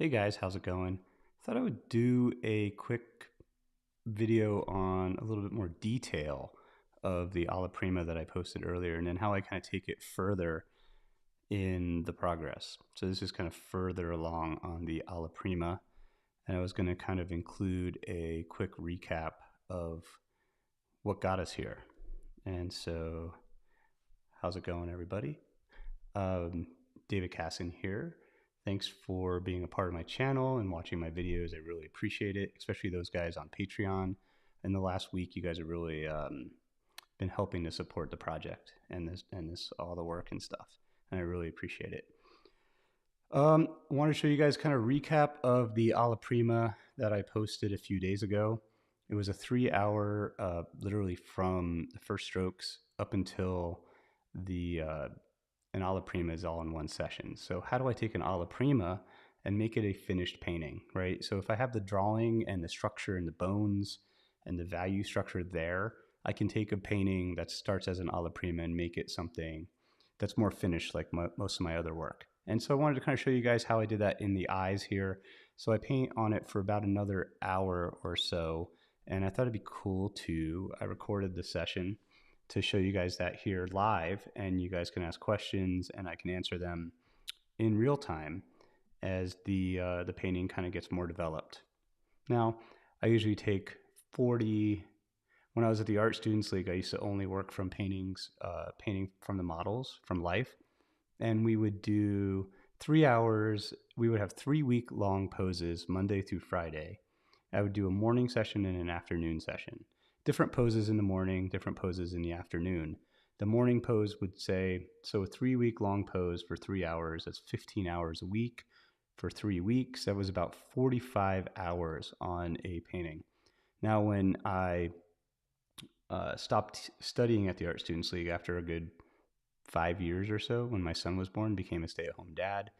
Hey guys, how's it going? Thought I would do a quick video on a little bit more detail of the Alla Prima that I posted earlier and then how I kind of take it further in the progress. So this is kind of further along on the Alla Prima, and I was going to kind of include a quick recap of what got us here. And so how's it going, everybody? David Kassan here. Thanks for being a part of my channel and watching my videos. I really appreciate it, especially those guys on Patreon. In the last week, you guys have really been helping to support the project and this all the work and stuff, and I really appreciate it. I want to show you guys kind of recap of the Alla Prima that I posted a few days ago. It was a 3-hour, literally from the first strokes up until the an Alla Prima is all in one session. So how do I take an Alla Prima and make it a finished painting, right? So if I have the drawing and the structure and the bones and the value structure there, I can take a painting that starts as an Alla Prima and make it something that's more finished like most of my other work. And so I wanted to kind of show you guys how I did that in the eyes here. So I paint on it for about another hour or so, and I thought it'd be cool I recorded the session to show you guys that here live, and you guys can ask questions and I can answer them in real time as the painting kind of gets more developed. Now, I usually take 40. When I was at the Art Students League, I used to only work from painting from the models from life, and we would do 3 hours. We would have 3-week-long poses Monday through Friday. I would do a morning session and an afternoon session. Different poses in the morning, different poses in the afternoon. The morning pose would say, so a 3-week-long pose for 3 hours, that's 15 hours a week. For 3 weeks, that was about 45 hours on a painting. Now, when I stopped studying at the Art Students League after a good 5 years or so, when my son was born, became a stay-at-home dad,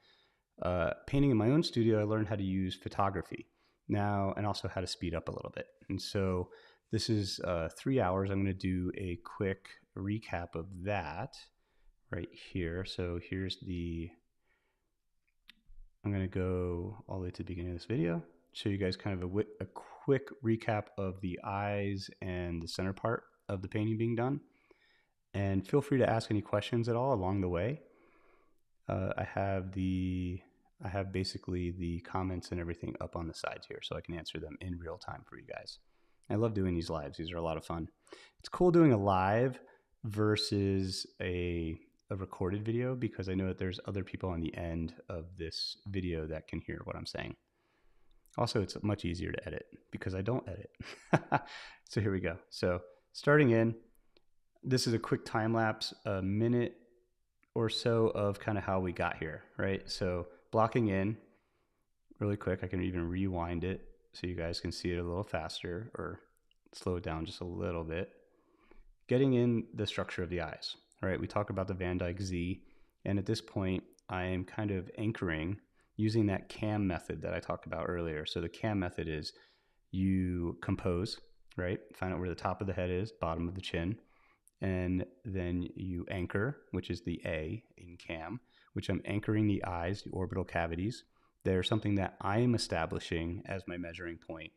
painting in my own studio, I learned how to use photography now and also how to speed up a little bit. And so this is 3 hours. I'm going to do a quick recap of that right here. So I'm going to go all the way to the beginning of this video, show you guys kind of a quick recap of the eyes and the center part of the painting being done. And feel free to ask any questions at all along the way. I have basically the comments and everything up on the sides here, so I can answer them in real time for you guys. I love doing these lives. These are a lot of fun. It's cool doing a live versus a recorded video because I know that there's other people on the end of this video that can hear what I'm saying. Also, it's much easier to edit because I don't edit. So here we go. So starting in, this is a quick time lapse, a minute or so of kind of how we got here, right? So blocking in really quick. I can even rewind it so you guys can see it a little faster or slow it down just a little bit. Getting in the structure of the eyes, right? We talk about the Van Dyke Z, and at this point, I am kind of anchoring using that CAM method that I talked about earlier. So the CAM method is you compose, right? Find out where the top of the head is, bottom of the chin, and then you anchor, which is the A in CAM, which I'm anchoring the eyes, the orbital cavities. They're something that I am establishing as my measuring point.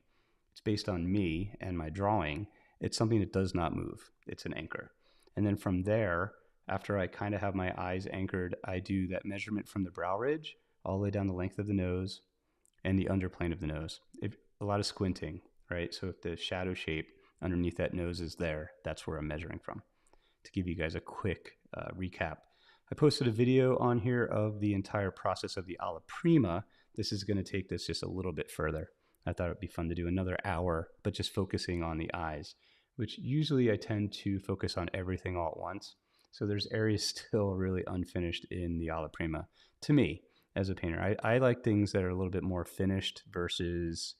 It's based on me and my drawing. It's something that does not move. It's an anchor. And then from there, after I kind of have my eyes anchored, I do that measurement from the brow ridge all the way down the length of the nose and the underplane of the nose. A lot of squinting, right? So if the shadow shape underneath that nose is there, that's where I'm measuring from. To give you guys a quick recap, I posted a video on here of the entire process of the Alla Prima. This is going to take this just a little bit further. I thought it'd be fun to do another hour, but just focusing on the eyes, which usually I tend to focus on everything all at once. So there's areas still really unfinished in the Alla Prima to me as a painter. I like things that are a little bit more finished versus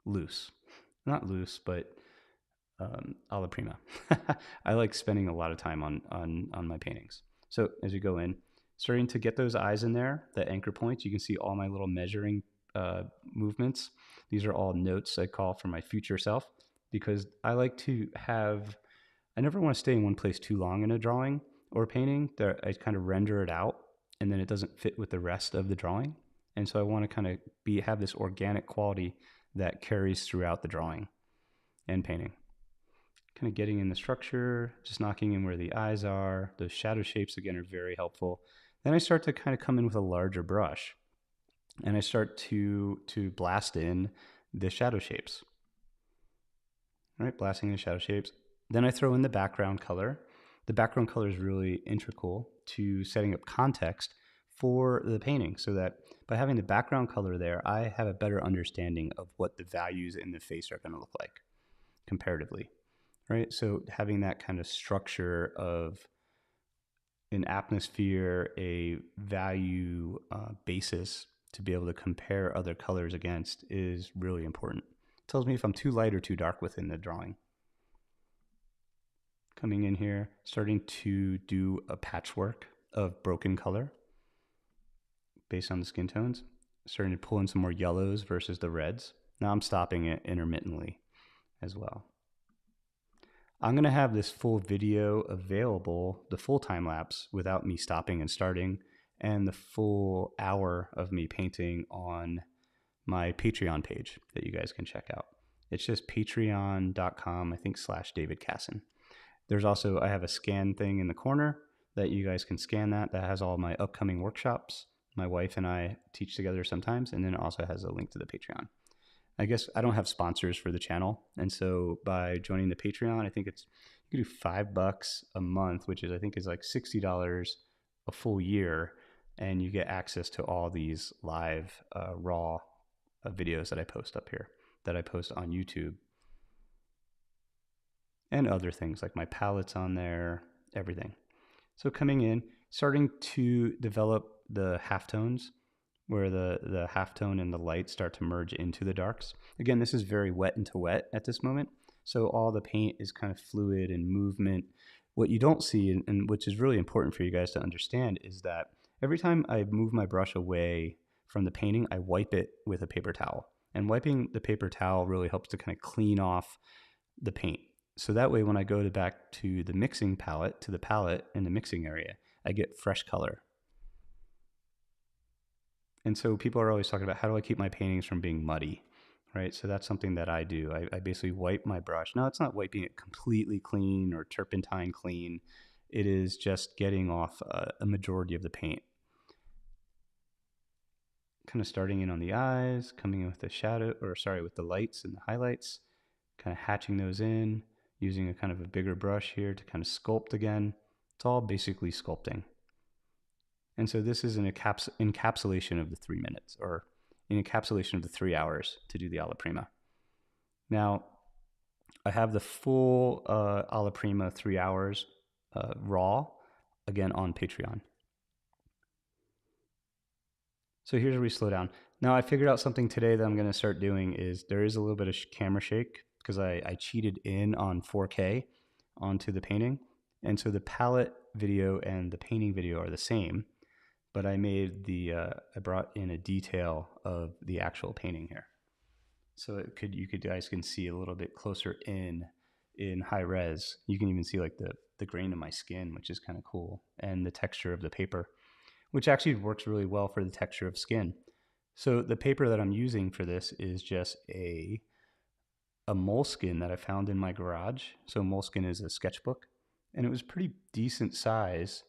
loose. Not loose, but Alla Prima. I like spending a lot of time on my paintings. So as you go in, starting to get those eyes in there, the anchor points, you can see all my little measuring movements. These are all notes I call for my future self because I like to I never want to stay in one place too long in a drawing or a painting. I kind of render it out and then it doesn't fit with the rest of the drawing. And so I want to kind of have this organic quality that carries throughout the drawing and painting. Kind of getting in the structure, just knocking in where the eyes are. Those shadow shapes, again, are very helpful. Then I start to kind of come in with a larger brush, and I start to blast in the shadow shapes. All right, blasting in the shadow shapes. Then I throw in the background color. The background color is really integral to setting up context for the painting, so that by having the background color there, I have a better understanding of what the values in the face are going to look like comparatively, right? So having that kind of structure of an atmosphere, a value basis to be able to compare other colors against is really important. It tells me if I'm too light or too dark within the drawing. Coming in here, starting to do a patchwork of broken color based on the skin tones. Starting to pull in some more yellows versus the reds. Now I'm stopping it intermittently as well. I'm going to have this full video available, the full time lapse without me stopping and starting, and the full hour of me painting on my Patreon page that you guys can check out. It's just patreon.com, I think, /David Kassan. There's also, I have a scan thing in the corner that you guys can scan that has all my upcoming workshops. My wife and I teach together sometimes, and then it also has a link to the Patreon. I guess I don't have sponsors for the channel, and so by joining the Patreon, I think you can do $5 a month, which is I think is like $60 a full year, and you get access to all these live raw videos that I post up here, that I post on YouTube, and other things like my palettes on there, everything. So coming in, starting to develop the halftones, where the halftone and the light start to merge into the darks. Again, this is very wet into wet at this moment, so all the paint is kind of fluid and movement. What you don't see, and which is really important for you guys to understand, is that every time I move my brush away from the painting, I wipe it with a paper towel. And wiping the paper towel really helps to kind of clean off the paint. So that way, when I go back to the mixing palette, to the palette in the mixing area, I get fresh color. And so people are always talking about, how do I keep my paintings from being muddy, right? So that's something that I do. I basically wipe my brush. Now, it's not wiping it completely clean or turpentine clean. It is just getting off a majority of the paint. Kind of starting in on the eyes, coming in with the shadow, with the lights and the highlights, kind of hatching those in, using a kind of a bigger brush here to kind of sculpt again. It's all basically sculpting. And so this is an encapsulation of the 3 minutes, or an encapsulation of the 3 hours to do the Alla Prima. Now, I have the full Alla Prima 3 hours raw, again, on Patreon. So here's where we slow down. Now, I figured out something today that I'm going to start doing is there is a little bit of camera shake because I cheated in on 4K onto the painting. And so the palette video and the painting video are the same, but I made I brought in a detail of the actual painting here. So you guys can see a little bit closer in high res. You can even see like the grain of my skin, which is kind of cool, and the texture of the paper, which actually works really well for the texture of skin. So the paper that I'm using for this is just a moleskin that I found in my garage. So moleskin is a sketchbook, and it was pretty decent size.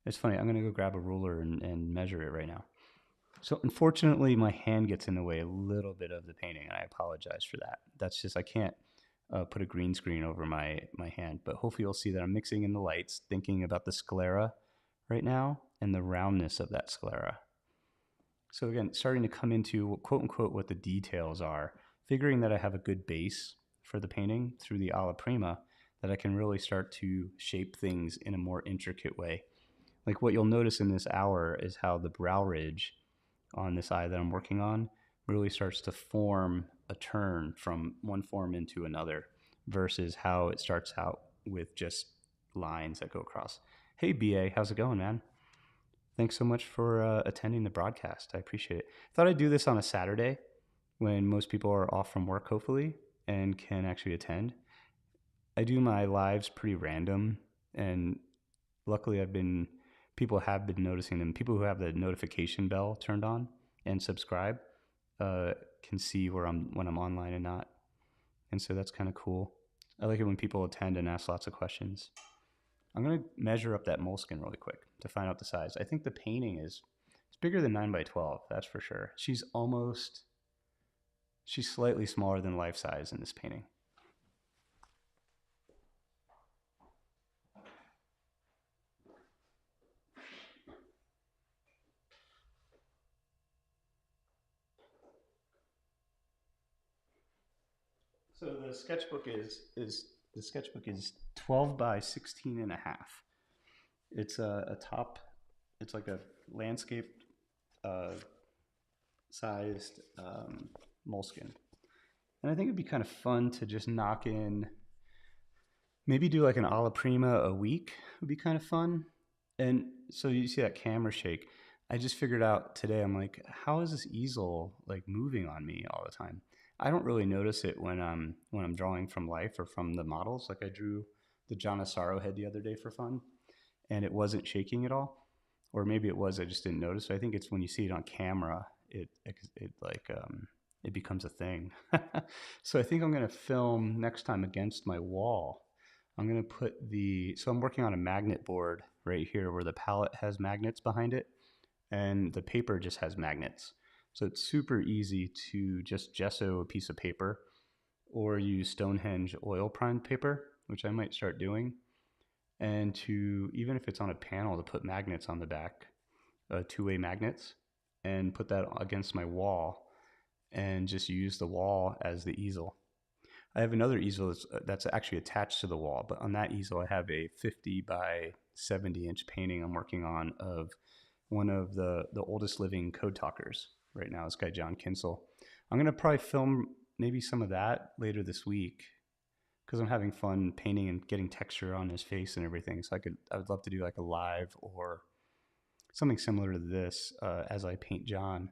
It's funny, I'm going to go grab a ruler and measure it right now. So unfortunately, my hand gets in the way a little bit of the painting, and I apologize for that. That's just, I can't put a green screen over my hand, but hopefully you'll see that I'm mixing in the lights, thinking about the sclera right now and the roundness of that sclera. So again, starting to come into quote unquote what the details are, figuring that I have a good base for the painting through the Alla Prima, that I can really start to shape things in a more intricate way. Like what you'll notice in this hour is how the brow ridge on this eye that I'm working on really starts to form a turn from one form into another versus how it starts out with just lines that go across. Hey, BA, how's it going, man? Thanks so much for attending the broadcast. I appreciate it. Thought I'd do this on a Saturday when most people are off from work, hopefully, and can actually attend. I do my lives pretty random, and luckily people have been noticing them. People who have the notification bell turned on and subscribe can see when I'm online and not. And so that's kind of cool. I like it when people attend and ask lots of questions. I'm going to measure up that moleskin really quick to find out the size. I think the painting is it's bigger than 9 by 12, that's for sure. She's slightly smaller than life size in this painting. So the sketchbook is 12 by 16 and a half. It's a top. It's like a landscape uh, sized moleskin, and I think it'd be kind of fun to just knock in. Maybe do like an Alla Prima a week would be kind of fun. And so you see that camera shake. I just figured out today. I'm like, how is this easel like moving on me all the time? I don't really notice it when I'm drawing from life or from the models. Like I drew the Janasaro head the other day for fun, and it wasn't shaking at all, or maybe it was. I just didn't notice. So I think it's when you see it on camera, it becomes a thing. So I think I'm gonna film next time against my wall. I'm gonna so I'm working on a magnet board right here where the palette has magnets behind it and the paper just has magnets. So it's super easy to just gesso a piece of paper or use Stonehenge oil primed paper, which I might start doing. And to, even if it's on a panel, to put magnets on the back, two-way magnets, and put that against my wall and just use the wall as the easel. I have another easel that's actually attached to the wall, but on that easel I have a 50 by 70 inch painting I'm working on of one of the oldest living code talkers right now, this guy John Kinsel. I'm going to probably film maybe some of that later this week because I'm having fun painting and getting texture on his face and everything. So I would love to do like a live or something similar to this as I paint John.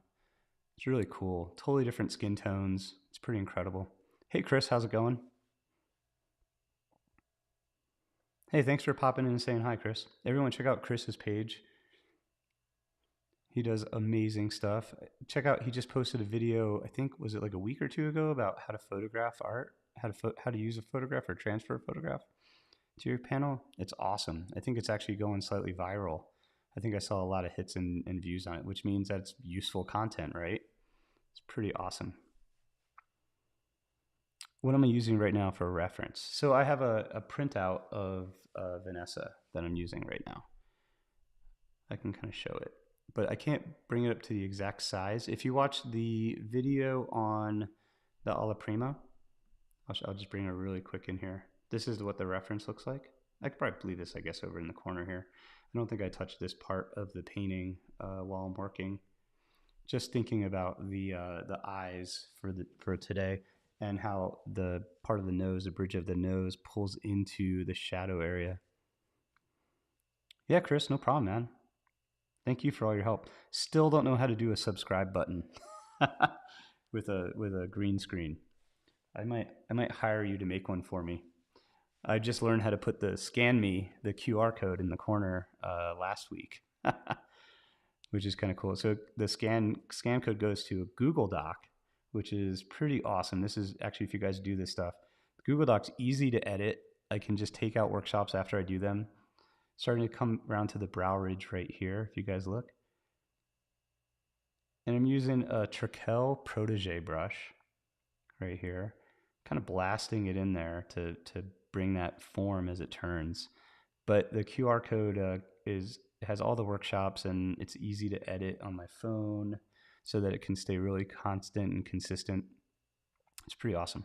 It's really cool. Totally different skin tones. It's pretty incredible. Hey, Chris, how's it going? Hey, thanks for popping in and saying hi, Chris. Everyone check out Chris's page. He does amazing stuff. Check out, he just posted a video, I think, was it like a week or two ago, about how to photograph art, how to use a photograph or transfer a photograph to your panel. It's awesome. I think it's actually going slightly viral. I think I saw a lot of hits and views on it, which means that's useful content, right? It's pretty awesome. What am I using right now for a reference? So I have a printout of Vanessa that I'm using right now. I can kind of show it, but I can't bring it up to the exact size. If you watch the video on the Alla Prima, I'll just bring it really quick in here. This is what the reference looks like. I could probably leave this, I guess, over in the corner here. I don't think I touched this part of the painting while I'm working. Just thinking about the eyes for today, and how the part of the nose, the bridge of the nose, pulls into the shadow area. Yeah, Chris, no problem, man. Thank you for all your help. Still don't know how to do a subscribe button with a green screen. I might hire you to make one for me. I just learned how to put the QR code in the corner last week, which is kind of cool. So the scan code goes to a Google Doc, which is pretty awesome. This is actually, if you guys do this stuff, Google Doc's easy to edit. I can just take out workshops after I do them. Starting to come around to the brow ridge right here, if you guys look. And I'm using a Trekell Protege brush right here, kind of blasting it in there to bring that form as it turns. But the QR code has all the workshops, and it's easy to edit on my phone so that it can stay really constant and consistent. It's pretty awesome.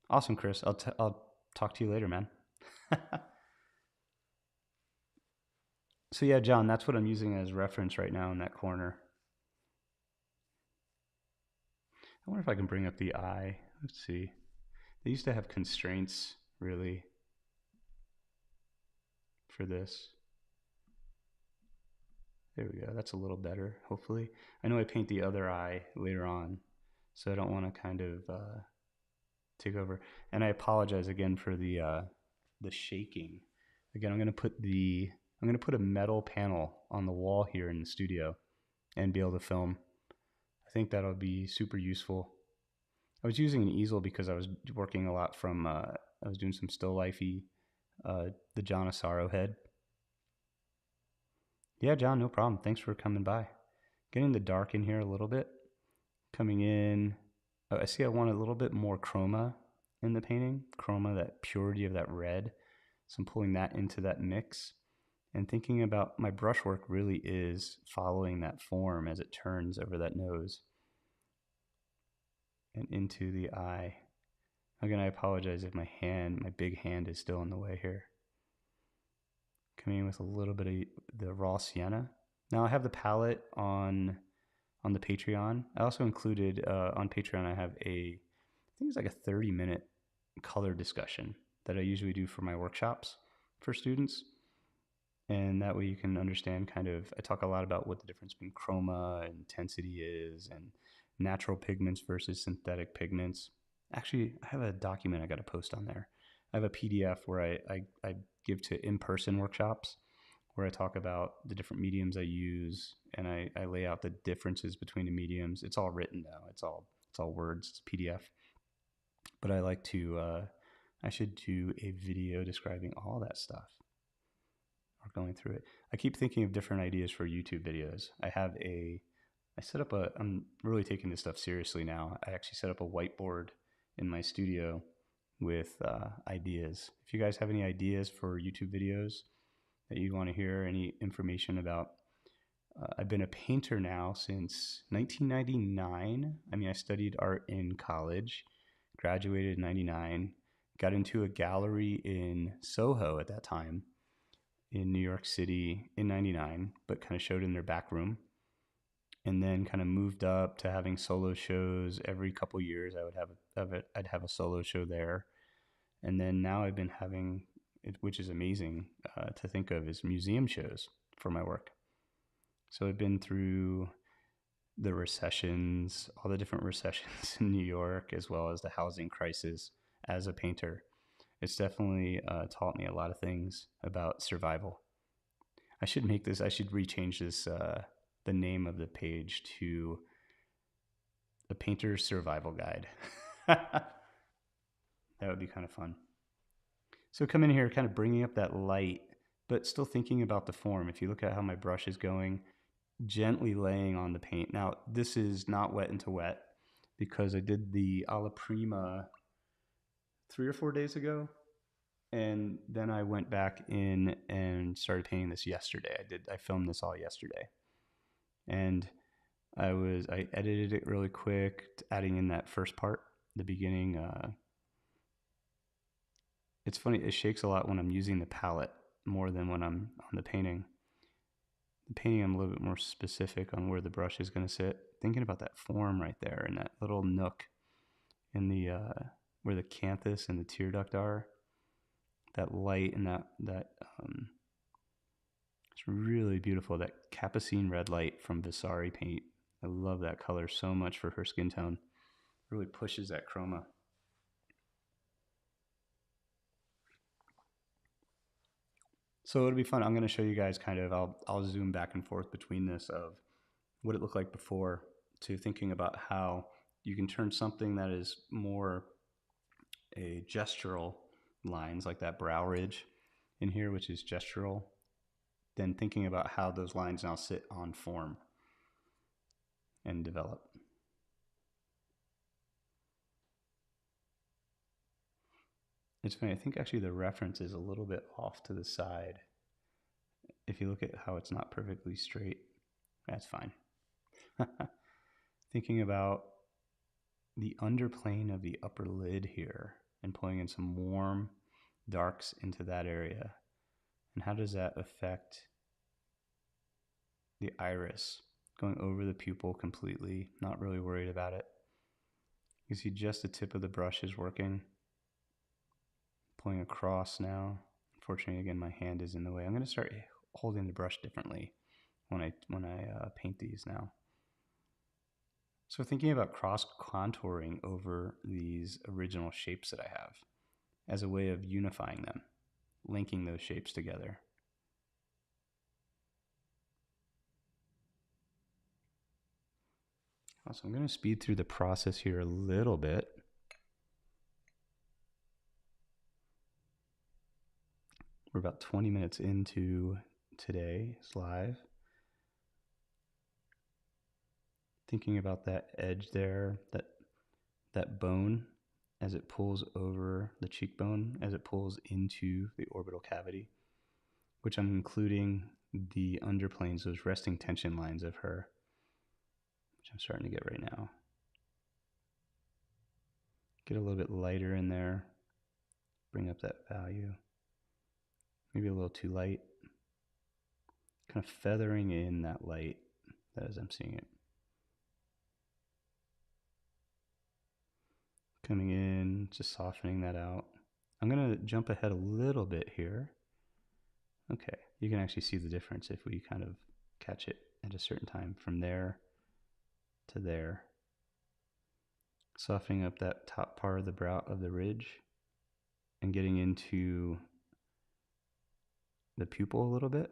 Awesome, Chris. I'll talk to you later, man. So yeah, John, that's what I'm using as reference right now in that corner. I wonder if I can bring up the eye. Let's see. They used to have constraints, really, for this. There we go. That's a little better, hopefully. I know I paint the other eye later on, so I don't want to kind of take over. And I apologize again for the shaking. Again, I'm going to put a metal panel on the wall here in the studio and be able to film. think that'll be super useful. I was using an easel because I was working a lot from, I was doing some still lifey, the John Asaro head. Yeah, John, no problem. Thanks for coming by. Getting the dark in here a little bit. Coming in, oh, I see I want a little bit more chroma in the painting. Chroma, that purity of that red. So I'm pulling that into that mix. And thinking about my brushwork really is following that form as it turns over that nose and into the eye. Again, I apologize if my big hand is still in the way here. Coming in with a little bit of the raw sienna. Now I have the palette on the Patreon. I also included on Patreon, I have I think it's like a 30-minute color discussion that I usually do for my workshops for students. And that way you can understand I talk a lot about what the difference between chroma and intensity is, and natural pigments versus synthetic pigments. Actually, I have a document I got to post on there. I have a PDF where I give to in-person workshops where I talk about the different mediums I use, and I lay out the differences between the mediums. It's all written though. It's all words. It's PDF. But I like to, I should do a video describing all that stuff or going through it. I keep thinking of different ideas for YouTube videos. I'm really taking this stuff seriously now. I actually set up a whiteboard in my studio with ideas. If you guys have any ideas for YouTube videos that you want to hear, any information about, I've been a painter now since 1999. I mean, I studied art in college, graduated in 99, got into a gallery in Soho at that time in New York City in 99, but kind of showed in their back room. And then kind of moved up to having solo shows every couple years. I'd have a solo show there. And then now I've been having, which is amazing to think of, is museum shows for my work. So I've been through the recessions, all the different recessions in New York, as well as the housing crisis as a painter. It's definitely taught me a lot of things about survival. I should rechange this, the name of the page to The Painter's Survival Guide. That would be kind of fun. So come in here, kind of bringing up that light, but still thinking about the form. If you look at how my brush is going, gently laying on the paint. Now, this is not wet into wet because I did the Alla Prima 3 or 4 days ago. And then I went back in and started painting this yesterday. I filmed this all yesterday. And I edited it really quick, adding in that first part, the beginning. It's funny, it shakes a lot when I'm using the palette more than when I'm on the painting. The painting, I'm a little bit more specific on where the brush is going to sit. Thinking about that form right there and that little nook in the where the canthus and the tear duct are. That light and that it's really beautiful. That Capucine red light from Vasari paint. I love that color so much for her skin tone. It really pushes that chroma. So it'll be fun. I'm going to show you guys I'll zoom back and forth between this of what it looked like before to thinking about how you can turn something that is more a gestural lines like that brow ridge in here, which is gestural, then thinking about how those lines now sit on form and develop. It's funny, I think actually the reference is a little bit off to the side. If you look at how it's not perfectly straight, that's fine. Thinking about the underplane of the upper lid here and pulling in some warm darks into that area. And how does that affect the iris? Going over the pupil completely, not really worried about it. You see just the tip of the brush is working. Pulling across now. Unfortunately, again, my hand is in the way. I'm going to start holding the brush differently when I paint these now. So thinking about cross contouring over these original shapes that I have as a way of unifying them, linking those shapes together. So I'm going to speed through the process here a little bit. We're about 20 minutes into today's live. Thinking about that edge there, that bone as it pulls over the cheekbone, as it pulls into the orbital cavity, which I'm including the underplanes, those resting tension lines of her, which I'm starting to get right now. Get a little bit lighter in there, bring up that value. Maybe a little too light. Kind of feathering in that light as I'm seeing it. Coming in, just softening that out. I'm going to jump ahead a little bit here. Okay, you can actually see the difference if we kind of catch it at a certain time from there to there. Softening up that top part of the brow of the ridge and getting into the pupil a little bit.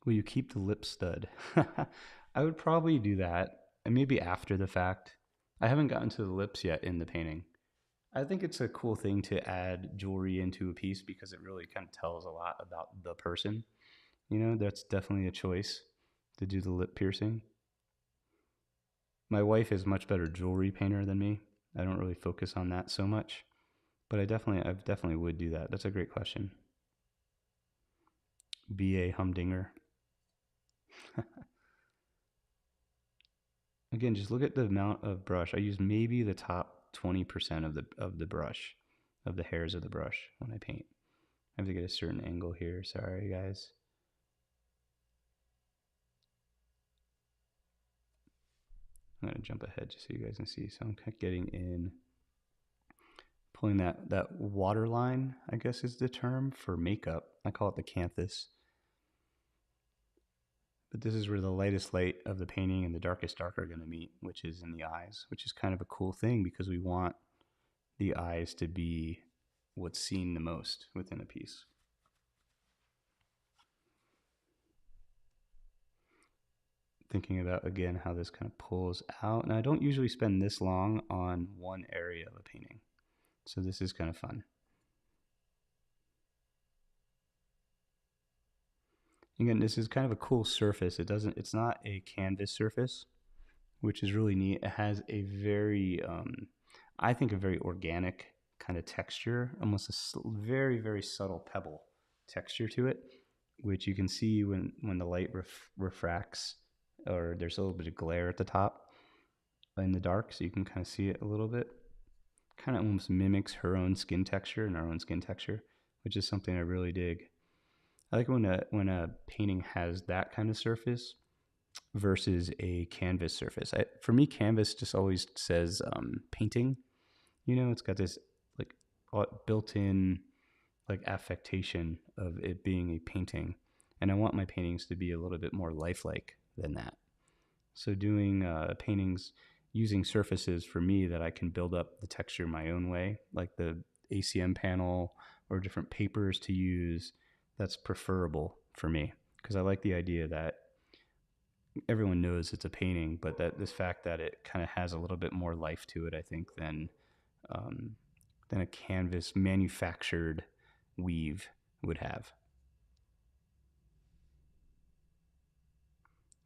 Will you keep the lip stud? I would probably do that, and maybe after the fact. I haven't gotten to the lips yet in the painting. I think it's a cool thing to add jewelry into a piece because it really kind of tells a lot about the person. You know, that's definitely a choice to do the lip piercing. My wife is a much better jewelry painter than me. I don't really focus on that so much, but I definitely would do that. That's a great question. Be a humdinger. Again, just look at the amount of brush. I use maybe the top 20% of the brush, of the hairs of the brush when I paint. I have to get a certain angle here. Sorry, guys. I'm going to jump ahead just so you guys can see. So I'm kind of getting in, pulling that water line, I guess is the term for makeup. I call it the canthus. But this is where the lightest light of the painting and the darkest dark are going to meet, which is in the eyes, which is kind of a cool thing because we want the eyes to be what's seen the most within a piece. Thinking about, again, how this kind of pulls out. And I don't usually spend this long on one area of a painting. So this is kind of fun. Again, this is kind of a cool surface. It's not a canvas surface, which is really neat. It has a very, I think, a very organic kind of texture, almost a very, very subtle pebble texture to it, which you can see when the light refracts, or there's a little bit of glare at the top in the dark, so you can kind of see it a little bit. Kind of almost mimics her own skin texture and our own skin texture, which is something I really dig. I like when a painting has that kind of surface versus a canvas surface. For me, canvas just always says painting. You know, it's got this like built-in like affectation of it being a painting, and I want my paintings to be a little bit more lifelike than that. So doing paintings using surfaces for me that I can build up the texture my own way, like the ACM panel or different papers to use, that's preferable for me because I like the idea that everyone knows it's a painting, but that this fact that it kind of has a little bit more life to it, I think, than a canvas manufactured weave would have.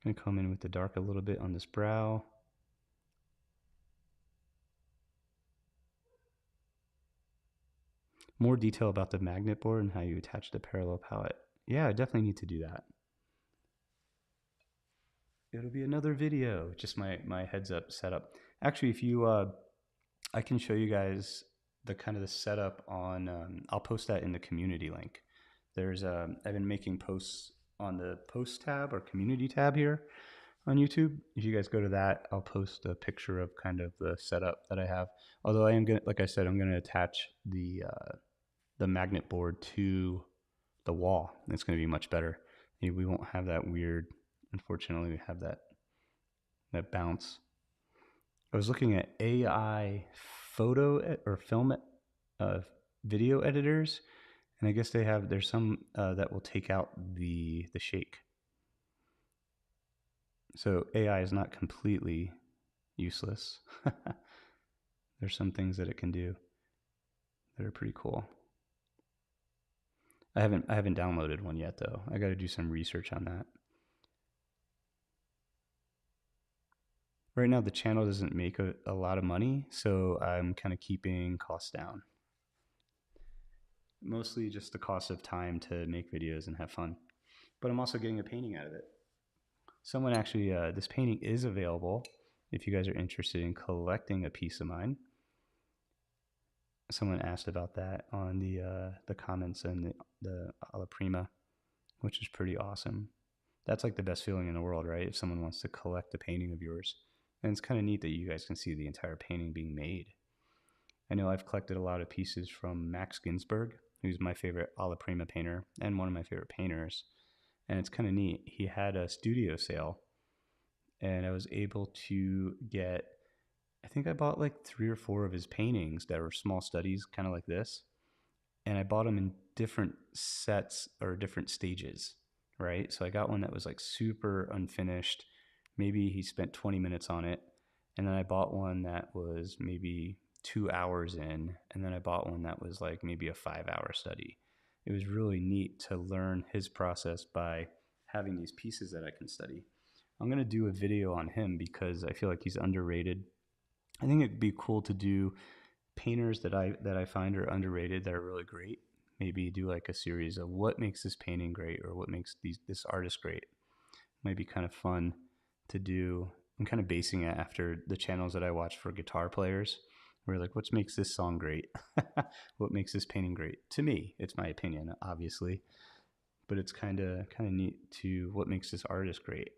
I'm gonna come in with the dark a little bit on this brow. More detail about the magnet board and how you attach the parallel palette. Yeah, I definitely need to do that. It'll be another video, just my heads up setup. Actually, if you, I can show you guys the kind of the setup on, I'll post that in the community link. There's, I've been making posts on the post tab or community tab here on YouTube. If you guys go to that, I'll post a picture of kind of the setup that I have. Although I am gonna, like I said, I'm gonna attach the magnet board to the wall. It's gonna be much better. We won't have that weird, unfortunately, we have that bounce. I was looking at AI photo or film video editors, and I guess there's some that will take out the shake. So AI is not completely useless. There's some things that it can do that are pretty cool. I haven't downloaded one yet though. I got to do some research on that. Right now the channel doesn't make a lot of money, so I'm kind of keeping costs down. Mostly just the cost of time to make videos and have fun. But I'm also getting a painting out of it. Someone actually, this painting is available if you guys are interested in collecting a piece of mine. Someone asked about that on the comments and the Alla Prima, which is pretty awesome. That's like the best feeling in the world, right? If someone wants to collect a painting of yours. And it's kind of neat that you guys can see the entire painting being made. I know I've collected a lot of pieces from Max Ginsburg, who's my favorite Alla Prima painter and one of my favorite painters. And it's kind of neat. He had a studio sale, and I was able to get, I think I bought like 3 or 4 of his paintings that were small studies, kind of like this. And I bought them in different sets or different stages, right? So I got one that was like super unfinished. Maybe he spent 20 minutes on it. And then I bought one that was maybe 2 hours in. And then I bought one that was like maybe a 5 hour study. It was really neat to learn his process by having these pieces that I can study. I'm going to do a video on him because I feel like he's underrated. I think it'd be cool to do painters that I find are underrated that are really great. Maybe do like a series of what makes this painting great or what makes this artist great. Might be kind of fun to do. I'm kind of basing it after the channels that I watch for guitar players. Where like, what makes this song great? What makes this painting great? To me, it's my opinion, obviously, but it's kind of neat to what makes this artist great.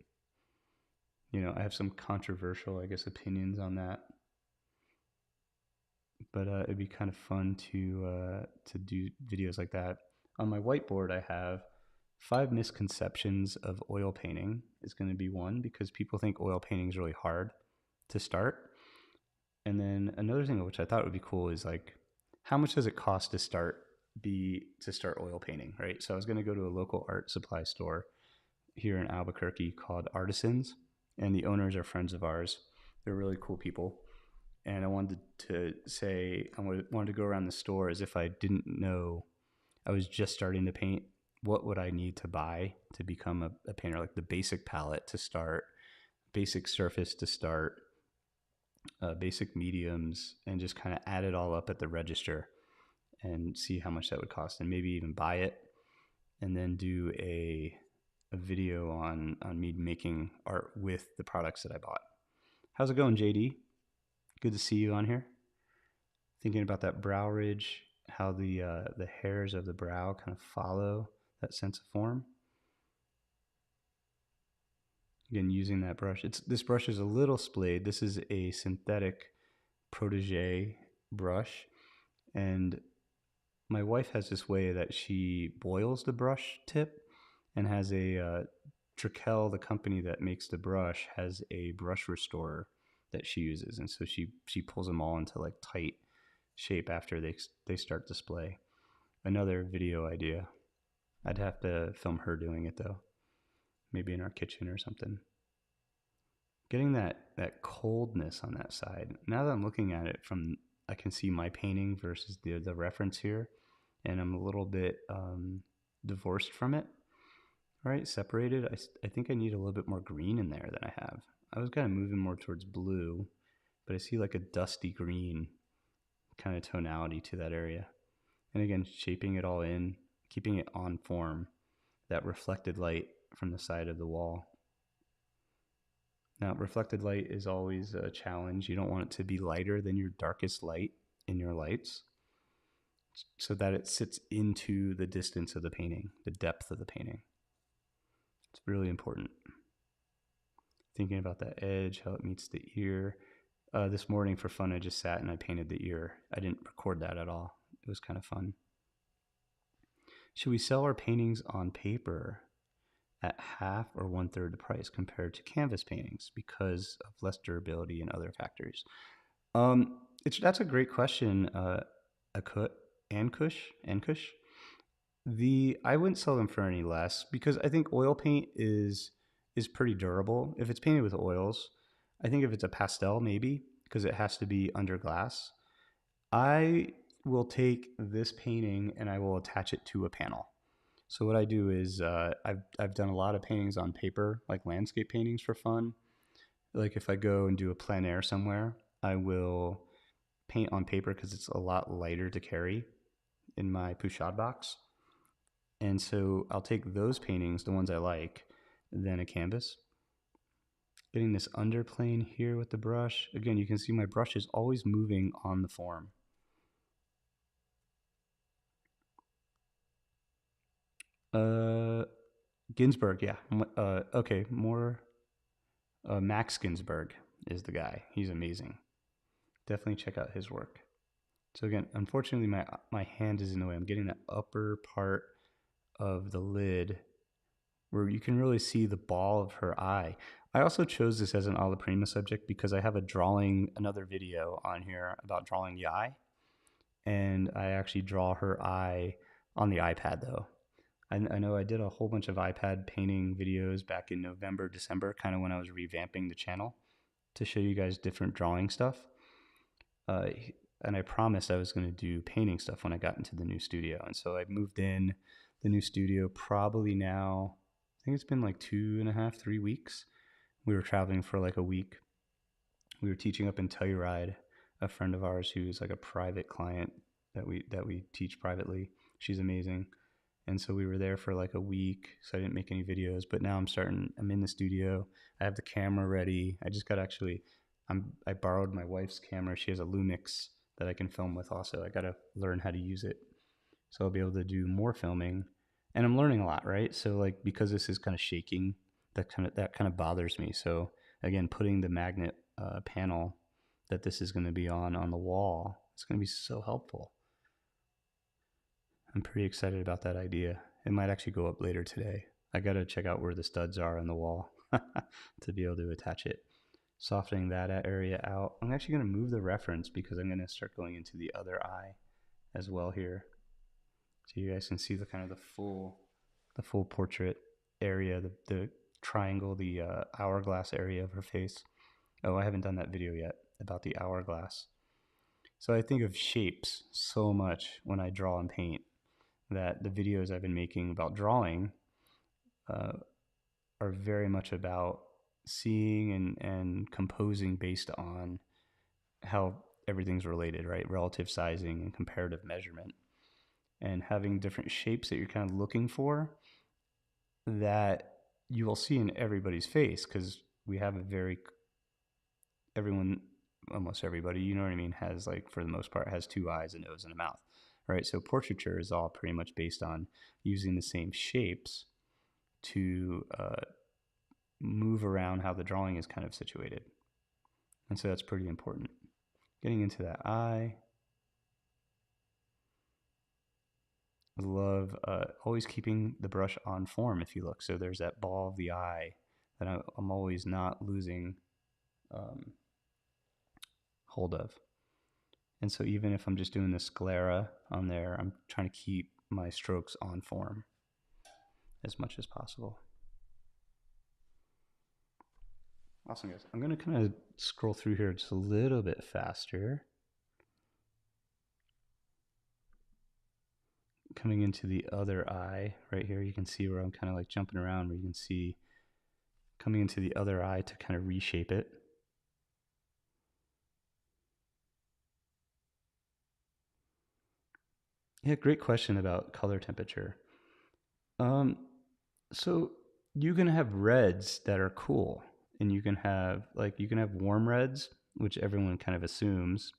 You know, I have some controversial, I guess, opinions on that, but it'd be kind of fun to do videos like that. On my whiteboard, I have 5 misconceptions of oil painting is going to be one, because people think oil painting is really hard to start. And then another thing which I thought would be cool is like, how much does it cost to start oil painting, right? So I was going to go to a local art supply store here in Albuquerque called Artisans, and the owners are friends of ours. They're really cool people. And I wanted to say, I wanted to go around the store as if I didn't know, I was just starting to paint. What would I need to buy to become a painter? Like the basic palette to start, basic surface to start, basic mediums, and just kind of add it all up at the register and see how much that would cost, and maybe even buy it, and then do a video on me making art with the products that I bought. How's it going, JD? Good to see you on here. Thinking about that brow ridge, how the hairs of the brow kind of follow that sense of form. Again, using that brush. This brush is a little splayed. This is a synthetic protege brush, and my wife has this way that she boils the brush tip, and has a Trekell, the company that makes the brush, has a brush restorer that she uses, and so she pulls them all into like tight shape after they start to splay. Another video idea. I'd have to film her doing it though, maybe in our kitchen or something. Getting that coldness on that side. Now that I'm looking at it from, I can see my painting versus the reference here, and I'm a little bit divorced from it. All right, separated. I think I need a little bit more green in there than I have. I was kind of moving more towards blue, but I see like a dusty green kind of tonality to that area. And again, shaping it all in, keeping it on form, that reflected light from the side of the wall. Now, reflected light is always a challenge. You don't want it to be lighter than your darkest light in your lights, so that it sits into the distance of the painting, the depth of the painting. It's really important. Thinking about that edge, how it meets the ear. This morning for fun, I just sat and I painted the ear. I didn't record that at all. It was kind of fun. Should we sell our paintings on paper at half or 1/3 the price compared to canvas paintings because of less durability and other factors? That's a great question, Ankush. I wouldn't sell them for any less, because I think oil paint is is pretty durable. If it's painted with oils, I think if it's a pastel, maybe, because it has to be under glass. I will take this painting and I will attach it to a panel. So what I do is I've done a lot of paintings on paper, like landscape paintings for fun. Like if I go and do a plein air somewhere, I will paint on paper because it's a lot lighter to carry in my pouchade box. And so I'll take those paintings, the ones I like, then a canvas. Getting this underplane here with the brush. Again, you can see my brush is always moving on the form. Ginsberg, yeah. Okay, more. Max Ginsberg is the guy. He's amazing. Definitely check out his work. So again, unfortunately, my hand is in the way. I'm getting the upper part of the lid where you can really see the ball of her eye. I also chose this as an Alla Prima subject because I have another video on here about drawing the eye. And I actually draw her eye on the iPad though. I know I did a whole bunch of iPad painting videos back in November, December, kind of when I was revamping the channel to show you guys different drawing stuff. And I promised I was going to do painting stuff when I got into the new studio. And so I moved in the new studio probably now, I think it's been like 2.5, 3 weeks. We were traveling for like a week. We were teaching up in Telluride, a friend of ours who's like a private client that we teach privately. She's amazing. And so we were there for like a week, so I didn't make any videos. But now I'm in the studio. I have the camera ready. I just got I borrowed my wife's camera. She has a Lumix that I can film with also. I got to learn how to use it. So I'll be able to do more filming. And I'm learning a lot, right? So like because this is kind of shaking, that kind of bothers me. So again, putting the magnet panel that this is going to be on the wall, it's going to be so helpful. I'm pretty excited about that idea. It might actually go up later today. I got to check out where the studs are on the wall to be able to attach it. Softening that area out. I'm actually going to move the reference because I'm going to start going into the other eye as well here. So you guys can see the kind of the full portrait area, the triangle, the hourglass area of her face. Oh, I haven't done that video yet about the hourglass. So I think of shapes so much when I draw and paint that the videos I've been making about drawing are very much about seeing and composing based on how everything's related, right? Relative sizing and comparative measurement, and having different shapes that you're kind of looking for that you will see in everybody's face, because we have almost everybody, you know what I mean, has, like, for the most part, has 2 eyes, a nose, and a mouth, right? So portraiture is all pretty much based on using the same shapes to move around how the drawing is kind of situated. And so that's pretty important. Getting into that eye. I love always keeping the brush on form if you look. So there's that ball of the eye that I'm always not losing hold of. And so even if I'm just doing the sclera on there, I'm trying to keep my strokes on form as much as possible. Awesome, guys. I'm going to kind of scroll through here just a little bit faster. Coming into the other eye right here, you can see where I'm kind of like jumping around, where you can see coming into the other eye to kind of reshape it. Yeah, great question about color temperature. So you can have reds that are cool, and you can have warm reds, which everyone kind of assumes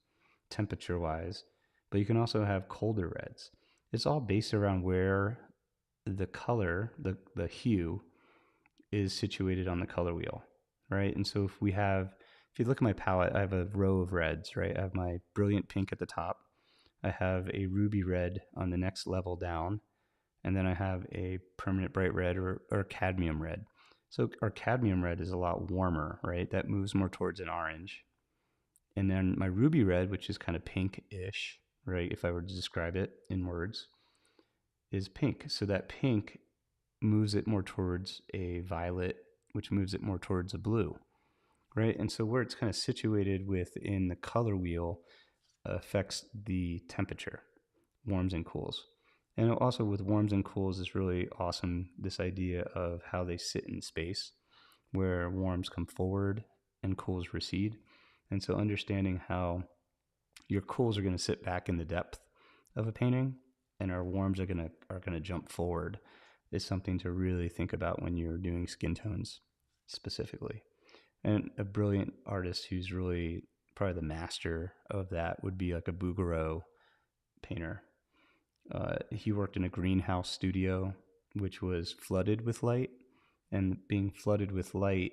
temperature wise, but you can also have colder reds. It's all based around where the color, the hue, is situated on the color wheel, right? And so if you look at my palette, I have a row of reds, right? I have my brilliant pink at the top. I have a ruby red on the next level down. And then I have a permanent bright red or cadmium red. So our cadmium red is a lot warmer, right? That moves more towards an orange. And then my ruby red, which is kind of pink-ish, right? If I were to describe it in words, is pink. So that pink moves it more towards a violet which moves it more towards a blue, right? And so where it's kind of situated within the color wheel affects the temperature, warms and cools. And also with warms and cools is really awesome, this idea of how they sit in space, where warms come forward and cools recede. And so understanding how your cools are going to sit back in the depth of a painting and our warms are going to jump forward is something to really think about when you're doing skin tones specifically. And a brilliant artist who's really probably the master of that would be like a Bouguereau painter. He worked in a greenhouse studio, which was flooded with light. And being flooded with light,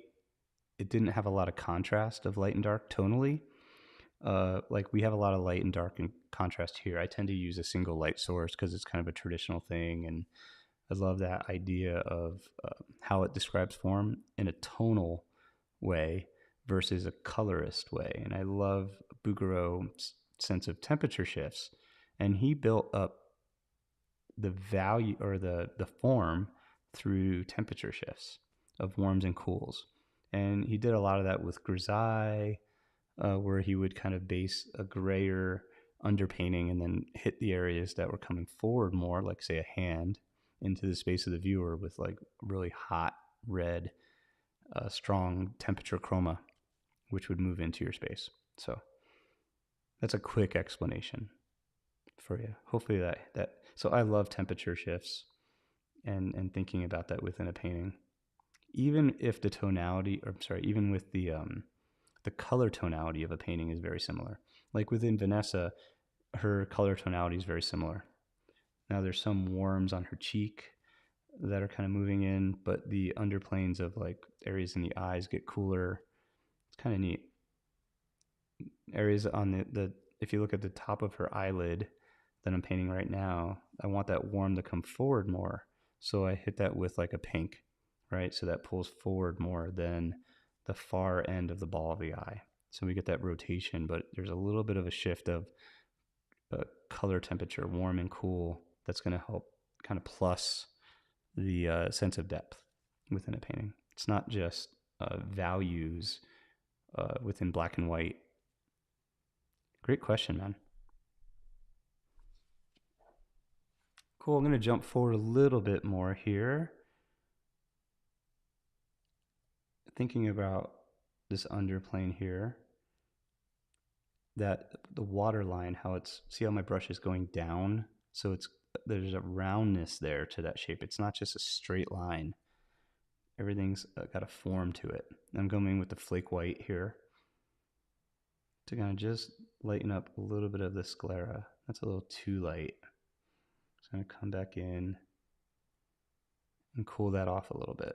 it didn't have a lot of contrast of light and dark tonally. Like we have a lot of light and dark and contrast here. I tend to use a single light source because it's kind of a traditional thing. And I love that idea of how it describes form in a tonal way versus a colorist way. And I love Bouguereau's sense of temperature shifts. And he built up the value or the form through temperature shifts of warms and cools. And he did a lot of that with grisaille, where he would kind of base a grayer underpainting and then hit the areas that were coming forward more, like say a hand, into the space of the viewer with like really hot red, strong temperature chroma, which would move into your space. So that's a quick explanation for you. Hopefully that so I love temperature shifts and thinking about that within a painting. Even if the tonality, or sorry, even with the color tonality of a painting is very similar. Like within Vanessa, her color tonality is very similar. Now there's some warms on her cheek that are kind of moving in, but the underplanes of like areas in the eyes get cooler. It's kind of neat. Areas on the if you look at the top of her eyelid that I'm painting right now, I want that warm to come forward more. So I hit that with like a pink, right? So that pulls forward more than the far end of the ball of the eye. So we get that rotation, but there's a little bit of a shift of color temperature, warm and cool, that's going to help kind of plus the sense of depth within a painting. It's not just values within black and white. Great question, man. Cool. I'm going to jump forward a little bit more here. Thinking about this underplane here, that the water line, how it's, see how my brush is going down? So there's a roundness there to that shape. It's not just a straight line. Everything's got a form to it. I'm going with the flake white here to kind of just lighten up a little bit of the sclera. That's a little too light. Just going to come back in and cool that off a little bit.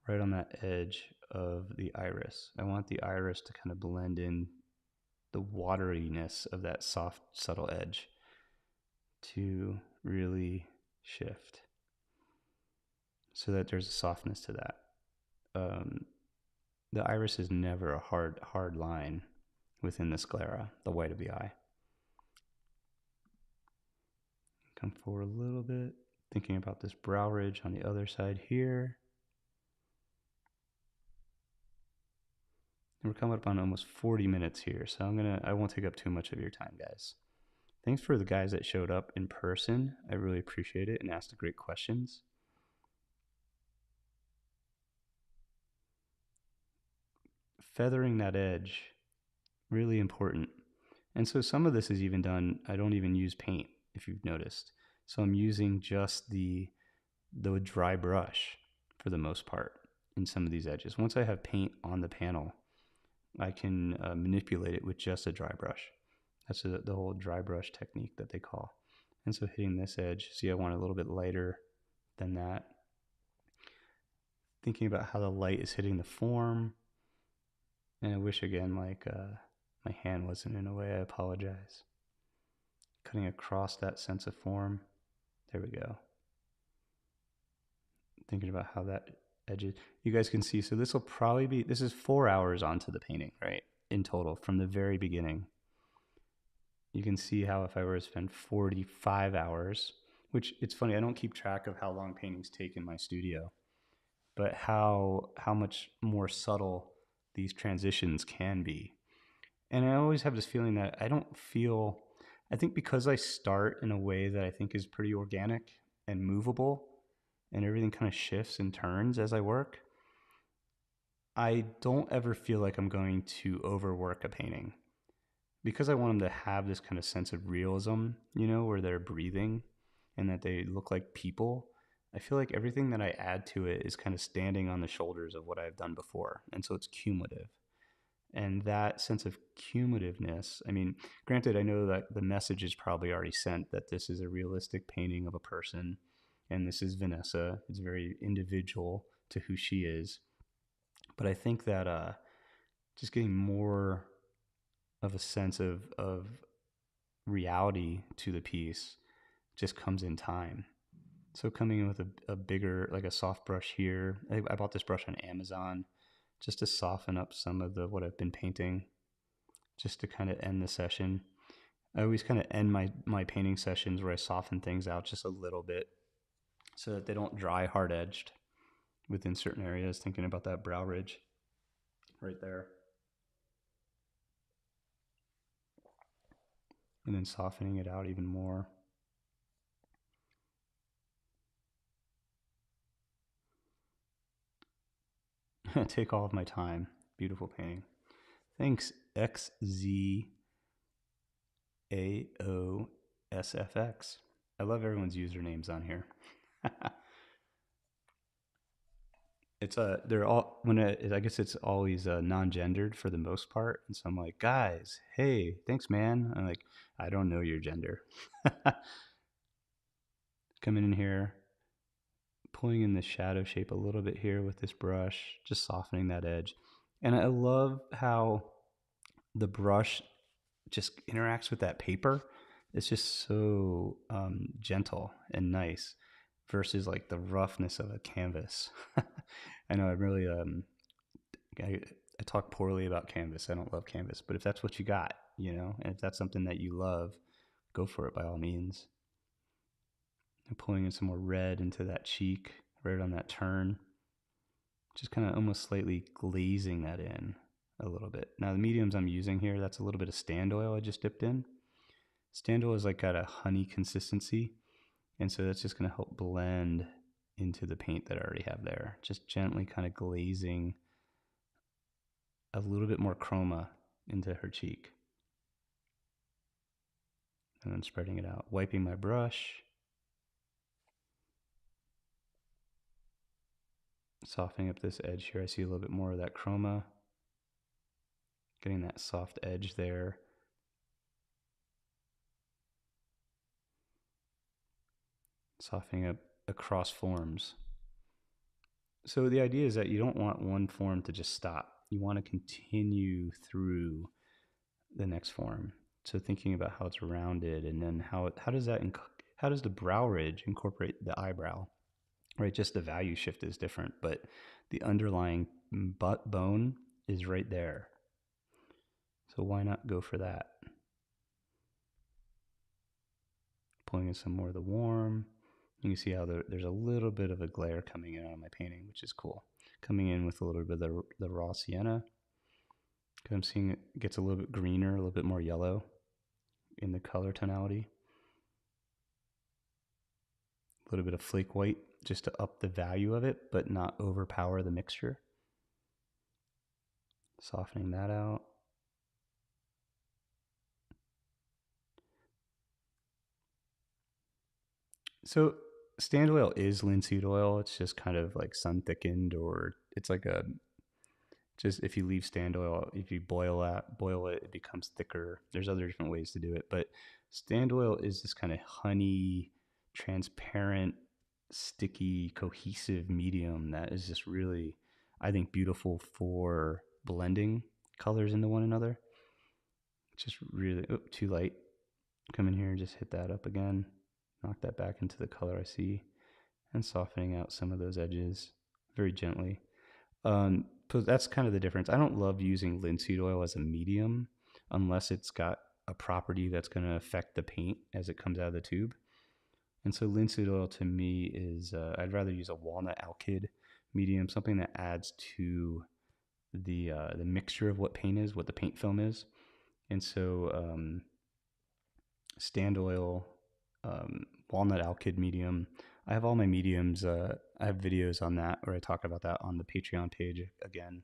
Right on that edge of the iris. I want the iris to kind of blend in the wateriness of that soft, subtle edge to really shift so that there's a softness to that. The iris is never a hard line within the sclera, the white of the eye. Come forward a little bit, thinking about this brow ridge on the other side here. And we're coming up on almost 40 minutes here, so I won't take up too much of your time, guys. Thanks for the guys that showed up in person. I really appreciate it and asked the great questions. Feathering that edge, really important. And so some of this is even done, I don't even use paint, if you've noticed. So I'm using just the dry brush for the most part in some of these edges. Once I have paint on the panel, I can manipulate it with just a dry brush. That's the whole dry brush technique that they call. And so hitting this edge, see I want it a little bit lighter than that. Thinking about how the light is hitting the form. And I wish again, like my hand wasn't in a way, I apologize. Cutting across that sense of form. There we go. Thinking about how that edges. You guys can see, so this will probably be, this is 4 hours onto the painting, right? In total, from the very beginning. You can see how if I were to spend 45 hours, which it's funny, I don't keep track of how long paintings take in my studio. but how much more subtle these transitions can be. And I always have this feeling that I don't feel, I think because I start in a way that I think is pretty organic and movable, and everything kind of shifts and turns as I work, I don't ever feel like I'm going to overwork a painting because I want them to have this kind of sense of realism, where they're breathing and that they look like people. I feel like everything that I add to it is kind of standing on the shoulders of what I've done before. And so it's cumulative. And that sense of cumulativeness, I mean, granted, I know that the message is probably already sent that this is a realistic painting of a person and this is Vanessa. It's very individual to who she is. But I think that just getting more of a sense of reality to the piece just comes in time. So coming in with a bigger, like a soft brush here. I bought this brush on Amazon just to soften up some of the what I've been painting, just to kind of end the session. I always kind of end my painting sessions where I soften things out just a little bit so that they don't dry hard edged within certain areas. Thinking about that brow ridge right there. And then softening it out even more. Take all of my time. Beautiful painting. Thanks, XZAOSFX. I love everyone's usernames on here. It's they're all I guess it's always non-gendered for the most part, and so I'm like, guys, hey, thanks, man. I'm like, I don't know your gender. Coming in here, pulling in the shadow shape a little bit here with this brush, just softening that edge. And I love how the brush just interacts with that paper. It's just so gentle and nice versus like the roughness of a canvas. I know I really I talk poorly about canvas. I don't love canvas, but if that's what you got, and if that's something that you love, go for it by all means. And pulling in some more red into that cheek, right on that turn. Just kind of almost slightly glazing that in a little bit. Now the mediums I'm using here, that's a little bit of stand oil I just dipped in. Stand oil is like got a honey consistency, and so that's just going to help blend into the paint that I already have there. Just gently kind of glazing a little bit more chroma into her cheek. And then spreading it out. Wiping my brush. Softening up this edge here. I see a little bit more of that chroma. Getting that soft edge there. Softening up across forms. So the idea is that you don't want one form to just stop. You want to continue through the next form. So thinking about how it's rounded, and then how does the brow ridge incorporate the eyebrow, right? Just the value shift is different, but the underlying butt bone is right there. So why not go for that? Pulling in some more of the warm. You can see how there's a little bit of a glare coming in on my painting, which is cool. Coming in with a little bit of the raw sienna. I'm seeing it gets a little bit greener, a little bit more yellow in the color tonality. A little bit of flake white just to up the value of it, but not overpower the mixture. Softening that out. So stand oil is linseed oil. It's just kind of like sun thickened, or it's like just if you leave stand oil, if you boil it, it becomes thicker. There's other different ways to do it, but stand oil is this kind of honey, transparent, sticky, cohesive medium that is just really, I think, beautiful for blending colors into one another. Just really, too light. Come in here and just hit that up again. Knock that back into the color I see, and softening out some of those edges very gently. So that's kind of the difference. I don't love using linseed oil as a medium unless it's got a property that's going to affect the paint as it comes out of the tube. And so linseed oil to me is, I'd rather use a walnut alkyd medium, something that adds to the mixture of what paint is, what the paint film is. And so stand oil, walnut alkyd medium. I have all my mediums. I have videos on that where I talk about that on the Patreon page. Again,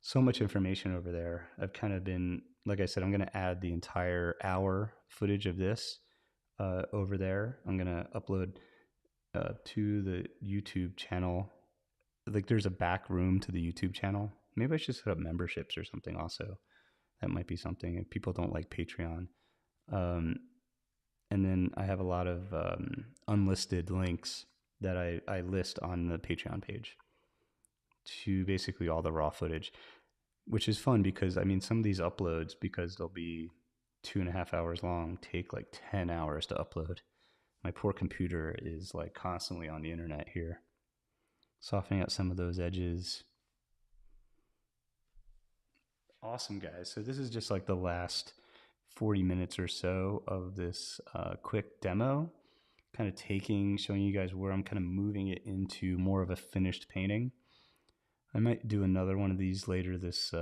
so much information over there. I've kind of been, like I said, I'm going to add the entire hour footage of this over there. I'm going to upload to the YouTube channel. Like there's a back room to the YouTube channel. Maybe I should set up memberships or something also. That might be something if people don't like Patreon. Um, and then I have a lot of unlisted links that I list on the Patreon page to basically all the raw footage, which is fun because I mean, some of these uploads, because they'll be 2.5 hours long, take like 10 hours to upload. My poor computer is like constantly on the internet here. Softening out some of those edges. Awesome, guys. So this is just like the last 40 minutes or so of this quick demo, kind of showing you guys where I'm kind of moving it into more of a finished painting. I might do another one of these later this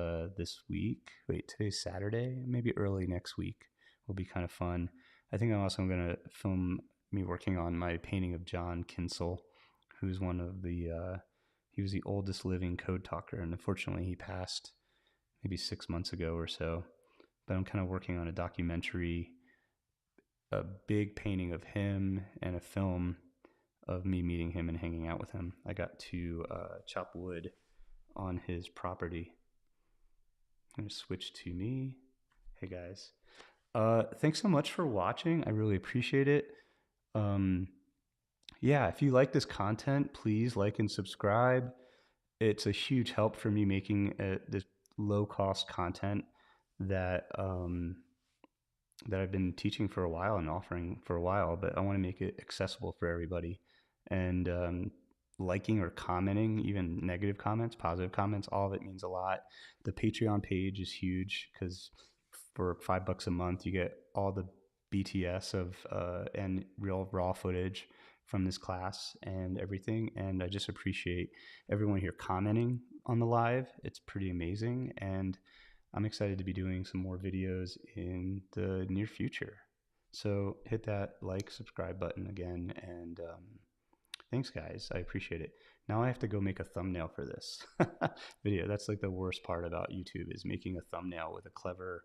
week. Wait, today's Saturday. Maybe early next week will be kind of fun. I think I'm also going to film me working on my painting of John Kinsel, who's one of the he was the oldest living code talker, and unfortunately he passed maybe 6 months ago or so. But I'm kind of working on a documentary, a big painting of him and a film of me meeting him and hanging out with him. I got to chop wood on his property. I'm going to switch to me. Hey guys. Thanks so much for watching. I really appreciate it. Yeah, if you like this content, please like and subscribe. It's a huge help for me making this low cost content that that I've been teaching for a while and offering for a while, but I want to make it accessible for everybody. And liking or commenting, even negative comments, positive comments, all of it means a lot. The Patreon page is huge because for $5 a month, you get all the BTS of and real raw footage from this class and everything. And I just appreciate everyone here commenting on the live. It's pretty amazing. And I'm excited to be doing some more videos in the near future. So hit that like, subscribe button again. And thanks, guys. I appreciate it. Now I have to go make a thumbnail for this video. That's like the worst part about YouTube, is making a thumbnail with a clever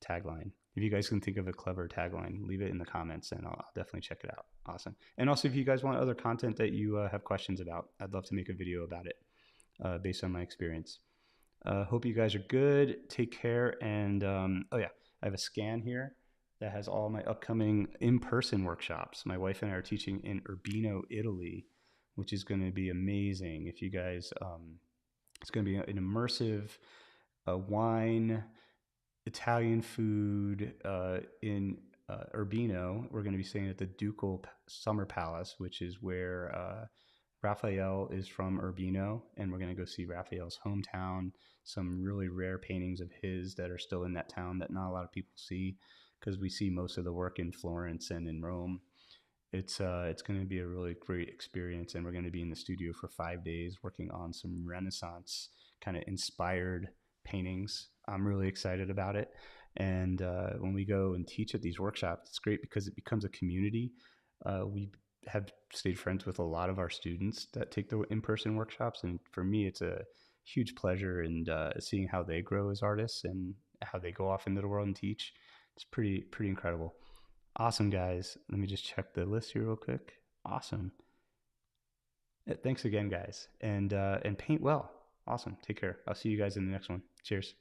tagline. If you guys can think of a clever tagline, leave it in the comments and I'll definitely check it out. Awesome. And also, if you guys want other content that you have questions about, I'd love to make a video about it based on my experience. Hope you guys are good. Take care. And oh yeah, I have a scan here that has all my upcoming in-person workshops. My wife and I are teaching in Urbino, Italy, which is going to be amazing. If you guys, it's going to be an immersive wine, Italian food in Urbino. We're going to be staying at the Ducal Summer Palace, which is where Raphael is from Urbino, and we're going to go see Raphael's hometown, some really rare paintings of his that are still in that town that not a lot of people see, because we see most of the work in Florence and in Rome. It's going to be a really great experience, and we're going to be in the studio for 5 days working on some Renaissance kind of inspired paintings. I'm really excited about it. And when we go and teach at these workshops, it's great because it becomes a community. We have stayed friends with a lot of our students that take the in-person workshops, and for me, it's a huge pleasure. And seeing how they grow as artists and how they go off into the world and teach, it's pretty incredible. Awesome, guys. Let me just check the list here real quick. Awesome. Thanks again, guys, and paint well. Awesome. Take care. I'll see you guys in the next one. Cheers.